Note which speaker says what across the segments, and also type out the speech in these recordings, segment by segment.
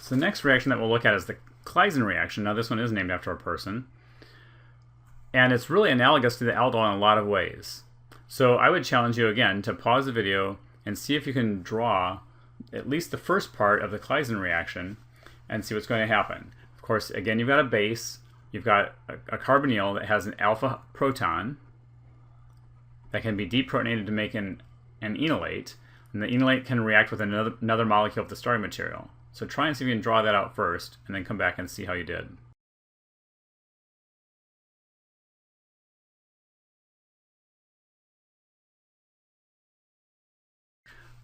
Speaker 1: So the next reaction that we'll look at is the Claisen reaction. Now this one is named after a person. And it's really analogous to the aldol in a lot of ways. So I would challenge you again to pause the video and see if you can draw at least the first part of the Claisen reaction and see what's going to happen. Of course, again, you've got a base. You've got a carbonyl that has an alpha proton that can be deprotonated to make an enolate. And the enolate can react with another molecule of the starting material. So try and see if you can draw that out first, and then come back and see how you did.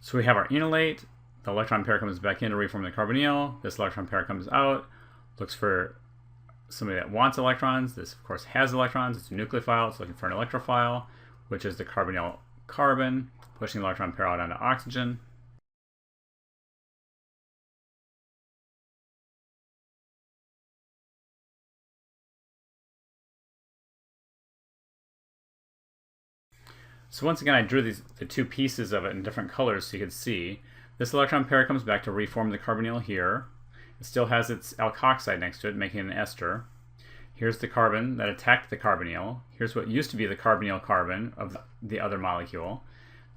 Speaker 1: So we have our enolate. The electron pair comes back in to reform the carbonyl. This electron pair comes out, looks for somebody that wants electrons. This, of course, has electrons. It's a nucleophile. It's looking for an electrophile, which is the carbonyl carbon, pushing the electron pair out onto oxygen. So once again, I drew the two pieces of it in different colors so you could see. This electron pair comes back to reform the carbonyl here. It still has its alkoxide next to it, making an ester. Here's the carbon that attacked the carbonyl. Here's what used to be the carbonyl carbon of the other molecule.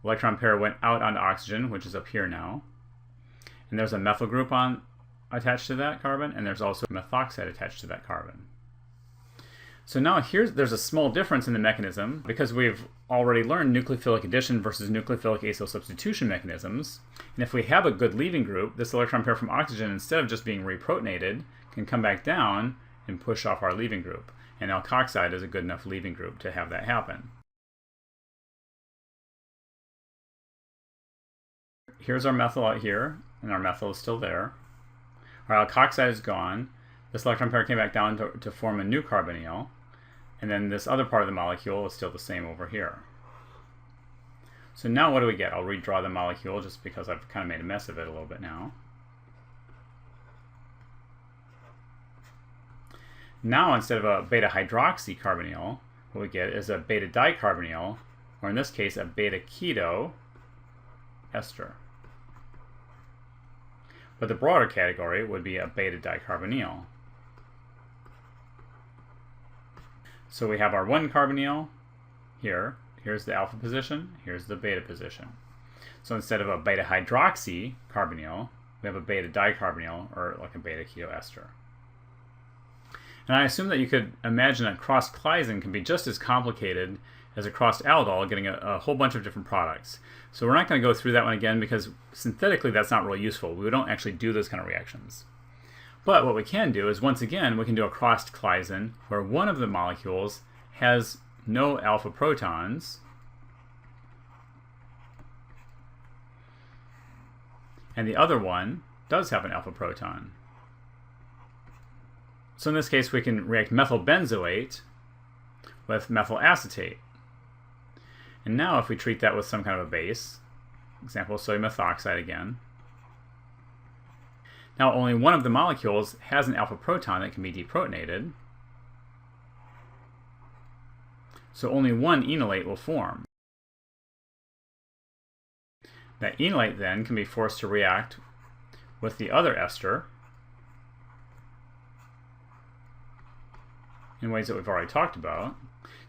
Speaker 1: The electron pair went out onto oxygen, which is up here now. And there's a methyl group attached to that carbon, and there's also methoxide attached to that carbon. So now there's a small difference in the mechanism because we've already learned nucleophilic addition versus nucleophilic acyl substitution mechanisms. And if we have a good leaving group, this electron pair from oxygen, instead of just being reprotonated, can come back down and push off our leaving group. And alkoxide is a good enough leaving group to have that happen. Here's our methyl out here, and our methyl is still there. Our alkoxide is gone. This electron pair came back down to form a new carbonyl. And then this other part of the molecule is still the same over here. So now what do we get? I'll redraw the molecule just because I've kind of made a mess of it a little bit now. Now instead of a beta hydroxy carbonyl, what we get is a beta dicarbonyl, or in this case a beta keto ester. But the broader category would be a beta dicarbonyl. So we have our one carbonyl here. Here's the alpha position. Here's the beta position. So instead of a beta hydroxy carbonyl, we have a beta dicarbonyl, or like a beta keto ester. And I assume that you could imagine that crossed Claisen can be just as complicated as a crossed aldol, getting a whole bunch of different products. So we're not going to go through that one again because synthetically that's not really useful. We don't actually do those kind of reactions. But what we can do is, once again, we can do a crossed Claisen where one of the molecules has no alpha protons and the other one does have an alpha proton. So in this case, we can react methyl benzoate with methyl acetate. And now if we treat that with some kind of a base, example sodium methoxide again, now only one of the molecules has an alpha proton that can be deprotonated, so only one enolate will form. That enolate then can be forced to react with the other ester in ways that we've already talked about,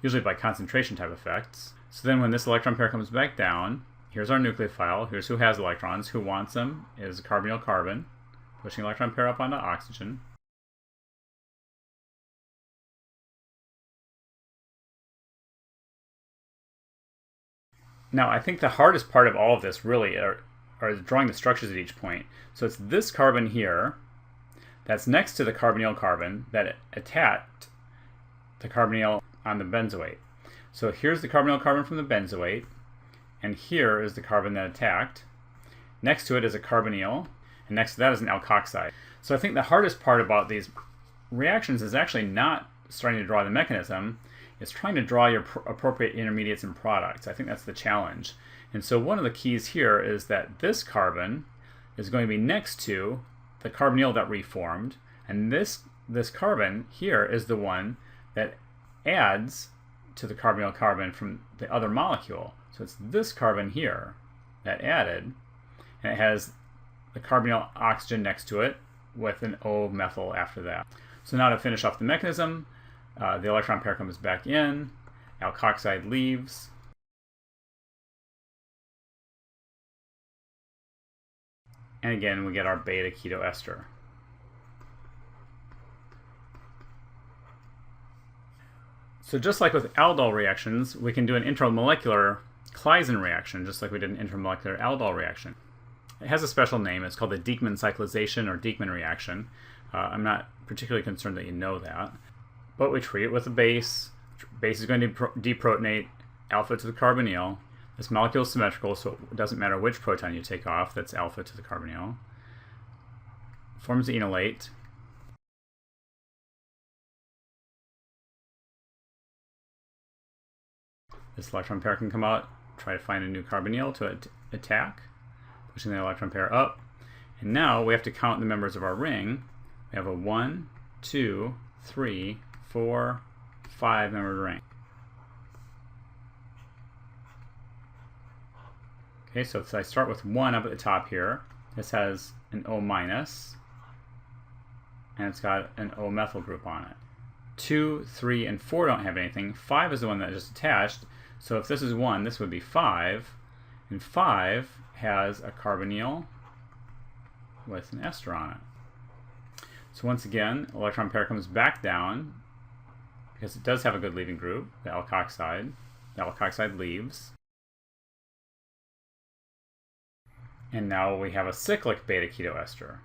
Speaker 1: usually by concentration type effects. So then when this electron pair comes back down, here's our nucleophile, here's who has electrons, who wants them is a carbonyl carbon, pushing electron pair up onto oxygen. Now I think the hardest part of all of this really are drawing the structures at each point. So it's this carbon here that's next to the carbonyl carbon that attacked the carbonyl on the benzoate. So here's the carbonyl carbon from the benzoate, and here is the carbon that attacked. Next to it is a carbonyl, and next to that is an alkoxide. So I think the hardest part about these reactions is actually not starting to draw the mechanism, it's trying to draw your appropriate intermediates and products. I think that's the challenge. And so one of the keys here is that this carbon is going to be next to the carbonyl that reformed, and this carbon here is the one that adds to the carbonyl carbon from the other molecule. So it's this carbon here that added, and it has the carbonyl oxygen next to it, with an O methyl after that. So now to finish off the mechanism, the electron pair comes back in, alkoxide leaves, and again we get our beta ketoester. So just like with aldol reactions, we can do an intramolecular Claisen reaction, just like we did an intramolecular aldol reaction. It has a special name. It's called the Dieckmann cyclization or Dieckmann reaction. I'm not particularly concerned that you know that. But we treat it with a base. Base is going to deprotonate alpha to the carbonyl. This molecule is symmetrical, so it doesn't matter which proton you take off. That's alpha to the carbonyl. Forms the enolate. This electron pair can come out, try to find a new carbonyl to attack, pushing the electron pair up. And now we have to count the members of our ring. We have a 1, 2, 3, 4, 5 membered ring. Okay, so if I start with 1 up at the top here, this has an O minus, and it's got an O methyl group on it. 2, 3, and 4 don't have anything. 5 is the one that just attached. So if this is 1, this would be 5. And 5 has a carbonyl with an ester on it. So once again, electron pair comes back down because it does have a good leaving group, the alkoxide. The alkoxide leaves. And now we have a cyclic beta ketoester.